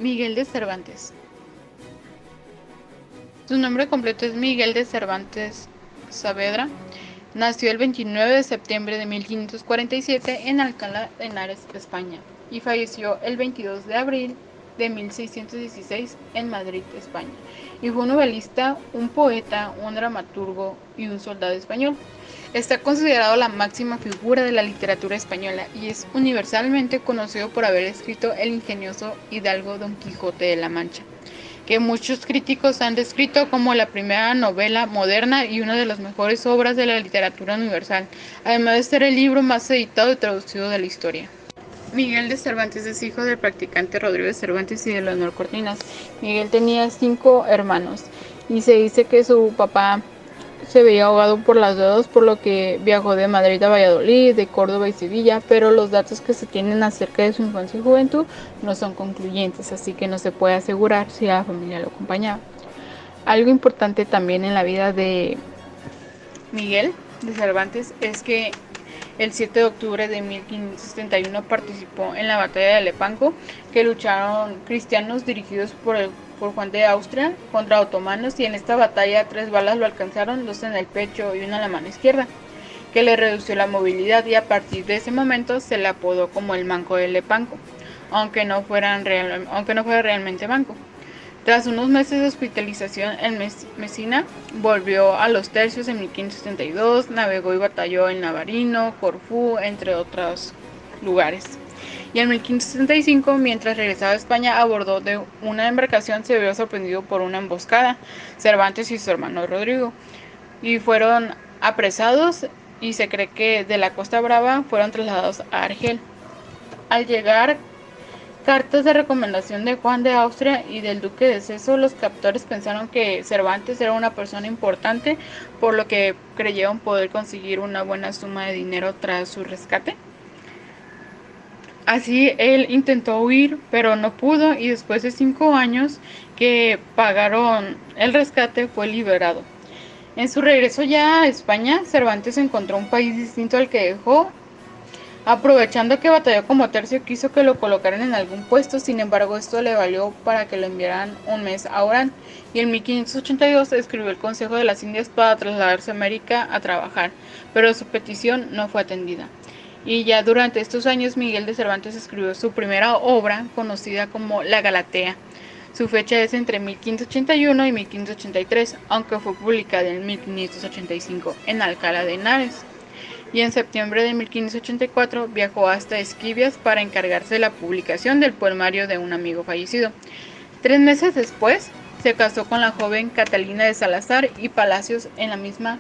Miguel de Cervantes. Su nombre completo es Miguel de Cervantes Saavedra. Nació el 29 de septiembre de 1547 en Alcalá de Henares, España, y falleció el 22 de abril de 1616 en Madrid, España. Y fue un novelista, un poeta, un dramaturgo y un soldado español. Está considerado la máxima figura de la literatura española y es universalmente conocido por haber escrito el ingenioso hidalgo Don Quijote de la Mancha, que muchos críticos han descrito como la primera novela moderna y una de las mejores obras de la literatura universal, además de ser el libro más editado y traducido de la historia. Miguel de Cervantes es hijo del practicante Rodrigo de Cervantes y de Leonor Cortinas. Miguel tenía 5 hermanos y se dice que su papá se veía ahogado por las deudas, por lo que viajó de Madrid a Valladolid, de Córdoba y Sevilla, pero los datos que se tienen acerca de su infancia y juventud no son concluyentes, así que no se puede asegurar si la familia lo acompañaba. Algo importante también en la vida de Miguel de Cervantes es que el 7 de octubre de 1571 participó en la batalla de Lepanto, que lucharon cristianos dirigidos por Juan de Austria contra otomanos, y en esta batalla 3 balas lo alcanzaron, 2 en el pecho y una en la mano izquierda, que le redució la movilidad, y a partir de ese momento se le apodó como el Manco de Lepanto, aunque no fuera realmente manco. Tras unos meses de hospitalización en Mesina, volvió a los tercios en 1572, navegó y batalló en Navarino, Corfú, entre otros lugares. Y en 1575, mientras regresaba a España a bordo de una embarcación, se vio sorprendido por una emboscada, Cervantes y su hermano Rodrigo, y fueron apresados, y se cree que de la Costa Brava fueron trasladados a Argel. Al llegar cartas de recomendación de Juan de Austria y del duque de Seso, los captores pensaron que Cervantes era una persona importante, por lo que creyeron poder conseguir una buena suma de dinero tras su rescate. Así él intentó huir, pero no pudo, y después de 5 años que pagaron el rescate fue liberado. En su regreso ya a España, Cervantes encontró un país distinto al que dejó. Aprovechando que batalló como tercio, quiso que lo colocaran en algún puesto, sin embargo esto le valió para que lo enviaran un mes a Orán, y en 1582 escribió el Consejo de las Indias para trasladarse a América a trabajar, pero su petición no fue atendida. Y ya durante estos años Miguel de Cervantes escribió su primera obra, conocida como La Galatea. Su fecha es entre 1581 y 1583, aunque fue publicada en 1585 en Alcalá de Henares, y en septiembre de 1584 viajó hasta Esquivias para encargarse de la publicación del poemario de un amigo fallecido. 3 meses después se casó con la joven Catalina de Salazar y Palacios en la misma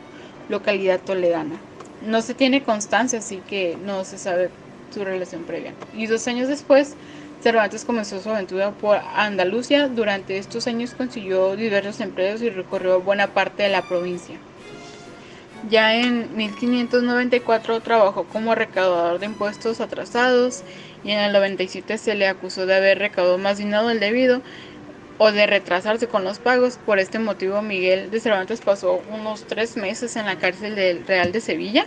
localidad toledana. No se tiene constancia, así que no se sabe su relación previa. Y 2 años después, Cervantes comenzó su aventura por Andalucía. Durante estos años consiguió diversos empleos y recorrió buena parte de la provincia. Ya en 1594 trabajó como recaudador de impuestos atrasados, y en el 97 se le acusó de haber recaudado más dinero del debido o de retrasarse con los pagos. Por este motivo, Miguel de Cervantes pasó unos 3 meses en la cárcel del Real de Sevilla.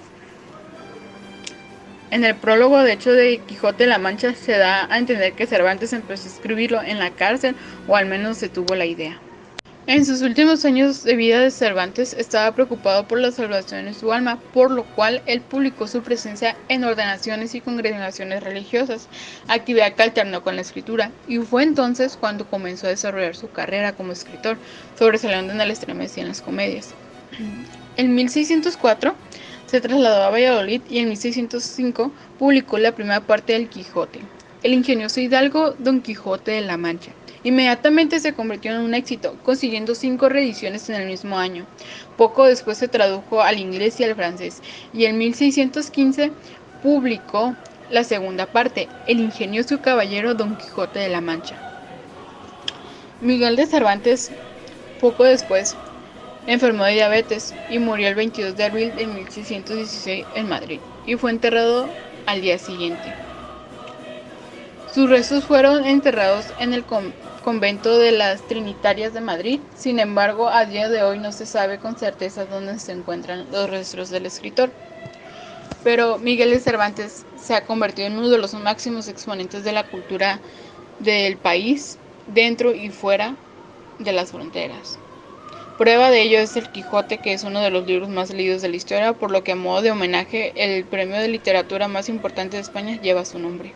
En el prólogo, de hecho, de Quijote de la Mancha se da a entender que Cervantes empezó a escribirlo en la cárcel, o al menos se tuvo la idea. En sus últimos años de vida de Cervantes estaba preocupado por la salvación de su alma, por lo cual él publicó su presencia en ordenaciones y congregaciones religiosas, actividad que alternó con la escritura, y fue entonces cuando comenzó a desarrollar su carrera como escritor, sobresaliendo en el extremes y en las comedias. En 1604 se trasladó a Valladolid, y en 1605 publicó la primera parte del Quijote, el ingenioso hidalgo Don Quijote de la Mancha. Inmediatamente se convirtió en un éxito, consiguiendo 5 reediciones en el mismo año. Poco después se tradujo al inglés y al francés, y en 1615 publicó la segunda parte, El ingenioso caballero Don Quijote de la Mancha. Miguel de Cervantes, poco después, enfermó de diabetes y murió el 22 de abril de 1616 en Madrid, y fue enterrado al día siguiente. Sus restos fueron enterrados en el convento de las Trinitarias de Madrid. Sin embargo, a día de hoy no se sabe con certeza dónde se encuentran los restos del escritor. Pero Miguel de Cervantes se ha convertido en uno de los máximos exponentes de la cultura del país, dentro y fuera de las fronteras. Prueba de ello es El Quijote, que es uno de los libros más leídos de la historia, por lo que a modo de homenaje el premio de literatura más importante de España lleva su nombre.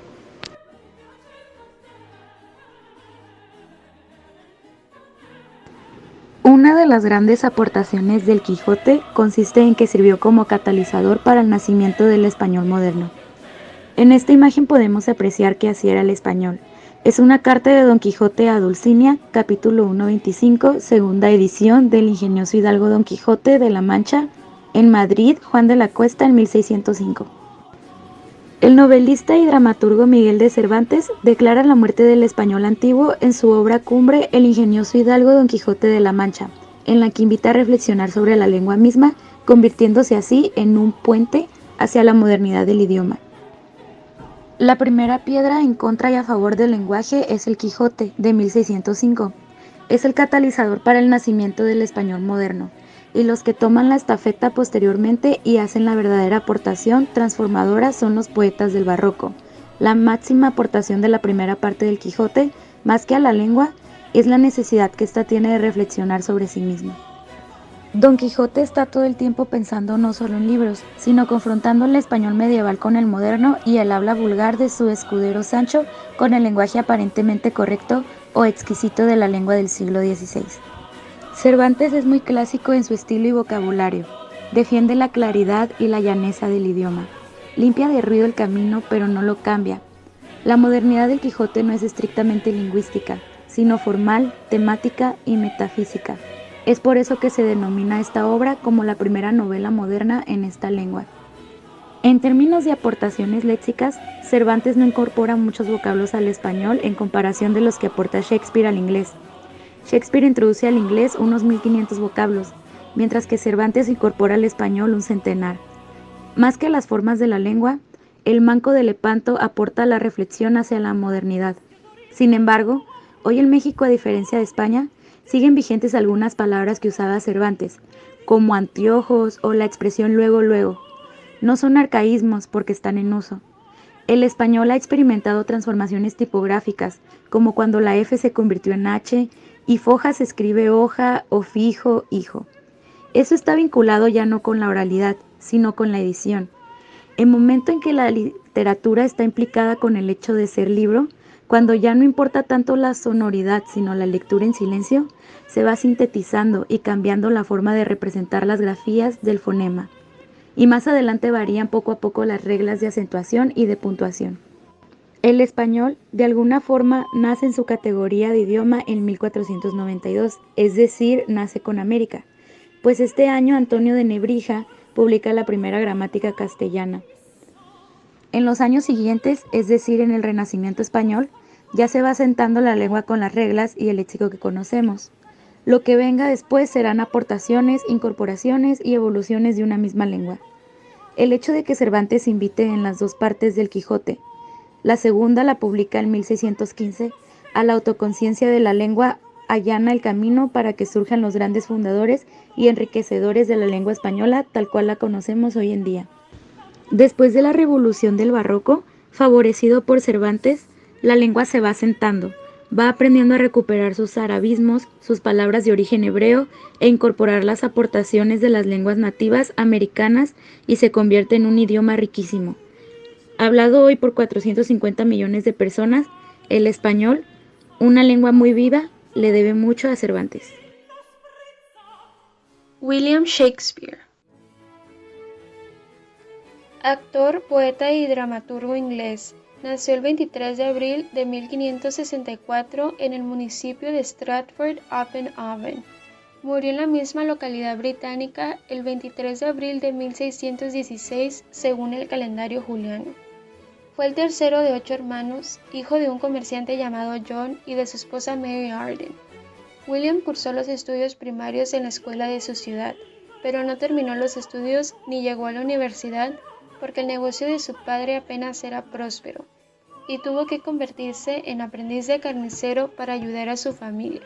Una de las grandes aportaciones del Quijote consiste en que sirvió como catalizador para el nacimiento del español moderno. En esta imagen podemos apreciar que así era el español. Es una carta de Don Quijote a Dulcinea, capítulo 1.25, segunda edición del ingenioso hidalgo Don Quijote de la Mancha, en Madrid, Juan de la Cuesta, en 1605. El novelista y dramaturgo Miguel de Cervantes declara la muerte del español antiguo en su obra cumbre El ingenioso hidalgo Don Quijote de la Mancha, en la que invita a reflexionar sobre la lengua misma, convirtiéndose así en un puente hacia la modernidad del idioma. La primera piedra en contra y a favor del lenguaje es El Quijote, de 1605. Es el catalizador para el nacimiento del español moderno, y los que toman la estafeta posteriormente y hacen la verdadera aportación transformadora son los poetas del barroco. La máxima aportación de la primera parte del Quijote, más que a la lengua, es la necesidad que ésta tiene de reflexionar sobre sí misma. Don Quijote está todo el tiempo pensando no solo en libros, sino confrontando el español medieval con el moderno y el habla vulgar de su escudero Sancho con el lenguaje aparentemente correcto o exquisito de la lengua del siglo XVI. Cervantes es muy clásico en su estilo y vocabulario. Defiende la claridad y la llaneza del idioma. Limpia de ruido el camino, pero no lo cambia. La modernidad del Quijote no es estrictamente lingüística, sino formal, temática y metafísica. Es por eso que se denomina esta obra como la primera novela moderna en esta lengua. En términos de aportaciones léxicas, Cervantes no incorpora muchos vocablos al español en comparación de los que aporta Shakespeare al inglés. Shakespeare introduce al inglés unos 1500 vocablos, mientras que Cervantes incorpora al español un centenar. Más que las formas de la lengua, el Manco de Lepanto aporta la reflexión hacia la modernidad. Sin embargo, hoy en México, a diferencia de España, siguen vigentes algunas palabras que usaba Cervantes, como anteojos o la expresión luego luego. No son arcaísmos porque están en uso. El español ha experimentado transformaciones tipográficas, como cuando la F se convirtió en H y foja se escribe hoja o fijo, hijo. Eso está vinculado ya no con la oralidad, sino con la edición. El momento en que la literatura está implicada con el hecho de ser libro, cuando ya no importa tanto la sonoridad, sino la lectura en silencio, se va sintetizando y cambiando la forma de representar las grafías del fonema. Y más adelante varían poco a poco las reglas de acentuación y de puntuación. El español, de alguna forma, nace en su categoría de idioma en 1492, es decir, nace con América, pues este año Antonio de Nebrija publica la primera gramática castellana. En los años siguientes, es decir, en el Renacimiento español, ya se va asentando la lengua con las reglas y el léxico que conocemos. Lo que venga después serán aportaciones, incorporaciones y evoluciones de una misma lengua. El hecho de que Cervantes invite en las dos partes del Quijote, la segunda la publica en 1615, a la autoconciencia de la lengua allana el camino para que surjan los grandes fundadores y enriquecedores de la lengua española tal cual la conocemos hoy en día. Después de la revolución del barroco, favorecido por Cervantes, la lengua se va asentando, va aprendiendo a recuperar sus arabismos, sus palabras de origen hebreo e incorporar las aportaciones de las lenguas nativas americanas y se convierte en un idioma riquísimo. Hablado hoy por 450 millones de personas, el español, una lengua muy viva, le debe mucho a Cervantes. William Shakespeare. Actor, poeta y dramaturgo inglés. Nació el 23 de abril de 1564 en el municipio de Stratford-upon-Avon. Murió en la misma localidad británica el 23 de abril de 1616 según el calendario juliano. Fue el tercero de 8 hermanos, hijo de un comerciante llamado John y de su esposa Mary Arden. William cursó los estudios primarios en la escuela de su ciudad, pero no terminó los estudios ni llegó a la universidad porque el negocio de su padre apenas era próspero, y tuvo que convertirse en aprendiz de carnicero para ayudar a su familia.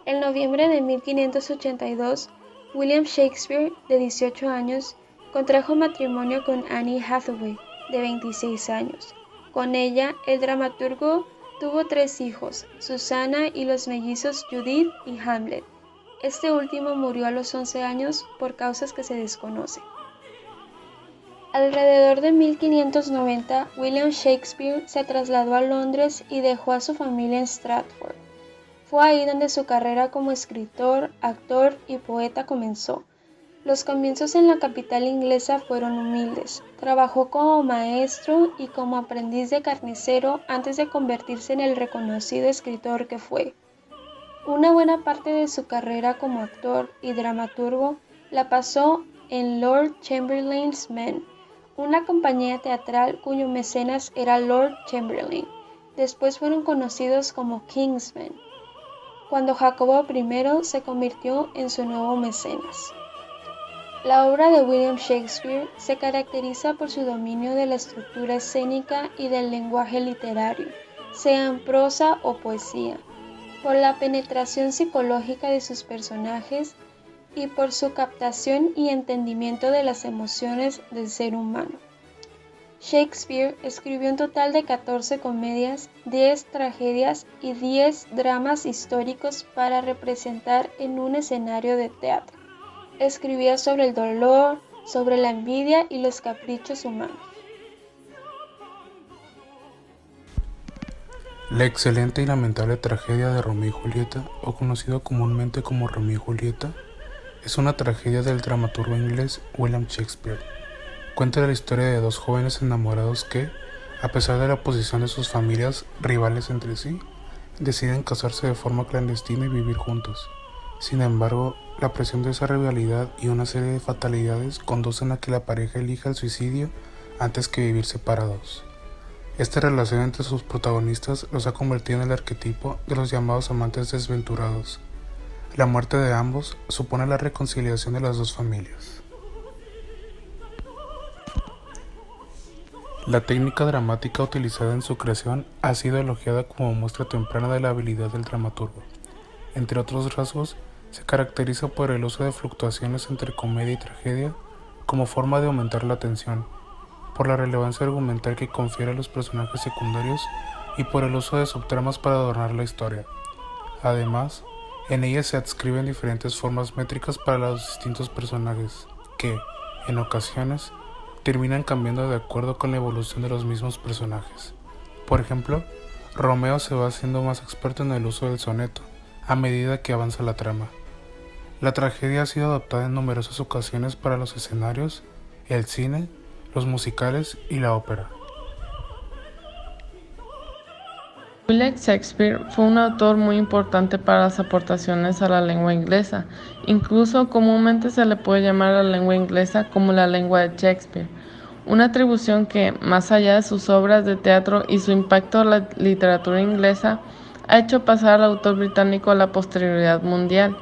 En noviembre de 1582, William Shakespeare, de 18 años, contrajo matrimonio con Anne Hathaway, de 26 años. Con ella, el dramaturgo Tuvo 3 hijos, Susana y los mellizos Judith y Hamlet. Este último murió a los 11 años por causas que se desconocen. Alrededor de 1590, William Shakespeare se trasladó a Londres y dejó a su familia en Stratford. Fue ahí donde su carrera como escritor, actor y poeta comenzó. Los comienzos en la capital inglesa fueron humildes. Trabajó como maestro y como aprendiz de carnicero antes de convertirse en el reconocido escritor que fue. Una buena parte de su carrera como actor y dramaturgo la pasó en Lord Chamberlain's Men, una compañía teatral cuyo mecenas era Lord Chamberlain. Después fueron conocidos como King's Men, cuando Jacobo I se convirtió en su nuevo mecenas. La obra de William Shakespeare se caracteriza por su dominio de la estructura escénica y del lenguaje literario, sea en prosa o poesía, por la penetración psicológica de sus personajes y por su captación y entendimiento de las emociones del ser humano. Shakespeare escribió un total de 14 comedias, 10 tragedias y 10 dramas históricos para representar en un escenario de teatro. Escribía sobre el dolor, sobre la envidia y los caprichos humanos. La excelente y lamentable tragedia de Romeo y Julieta, o conocido comúnmente como Romeo y Julieta, es una tragedia del dramaturgo inglés William Shakespeare. Cuenta la historia de dos jóvenes enamorados que, a pesar de la oposición de sus familias rivales entre sí, deciden casarse de forma clandestina y vivir juntos. Sin embargo, la presión de esa rivalidad y una serie de fatalidades conducen a que la pareja elija el suicidio antes que vivir separados. Esta relación entre sus protagonistas los ha convertido en el arquetipo de los llamados amantes desventurados. La muerte de ambos supone la reconciliación de las dos familias. La técnica dramática utilizada en su creación ha sido elogiada como muestra temprana de la habilidad del dramaturgo. Entre otros rasgos, se caracteriza por el uso de fluctuaciones entre comedia y tragedia como forma de aumentar la tensión, por la relevancia argumental que confiere a los personajes secundarios y por el uso de subtramas para adornar la historia. Además, en ella se adscriben diferentes formas métricas para los distintos personajes, que, en ocasiones, terminan cambiando de acuerdo con la evolución de los mismos personajes. Por ejemplo, Romeo se va haciendo más experto en el uso del soneto, a medida que avanza la trama. La tragedia ha sido adaptada en numerosas ocasiones para los escenarios, el cine, los musicales y la ópera. William Shakespeare fue un autor muy importante para las aportaciones a la lengua inglesa. Incluso comúnmente se le puede llamar a la lengua inglesa como la lengua de Shakespeare, una atribución que, más allá de sus obras de teatro y su impacto en la literatura inglesa, ha hecho pasar al autor británico a la posterioridad mundial.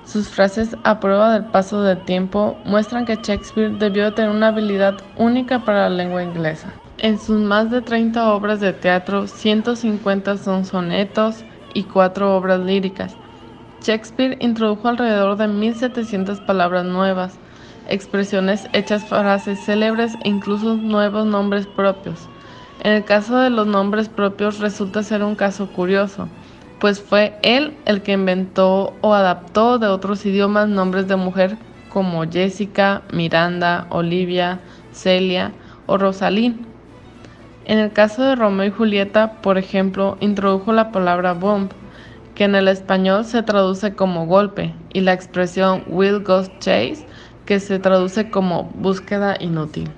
Sus frases a prueba del paso del tiempo muestran que Shakespeare debió de tener una habilidad única para la lengua inglesa. En sus más de 30 obras de teatro, 150 son sonetos y 4 obras líricas. Shakespeare introdujo alrededor de 1700 palabras nuevas, expresiones hechas frases célebres e incluso nuevos nombres propios. En el caso de los nombres propios resulta ser un caso curioso, pues fue él el que inventó o adaptó de otros idiomas nombres de mujer como Jessica, Miranda, Olivia, Celia o Rosalind. En el caso de Romeo y Julieta, por ejemplo, introdujo la palabra bump, que en el español se traduce como golpe, y la expresión will ghost chase, que se traduce como búsqueda inútil.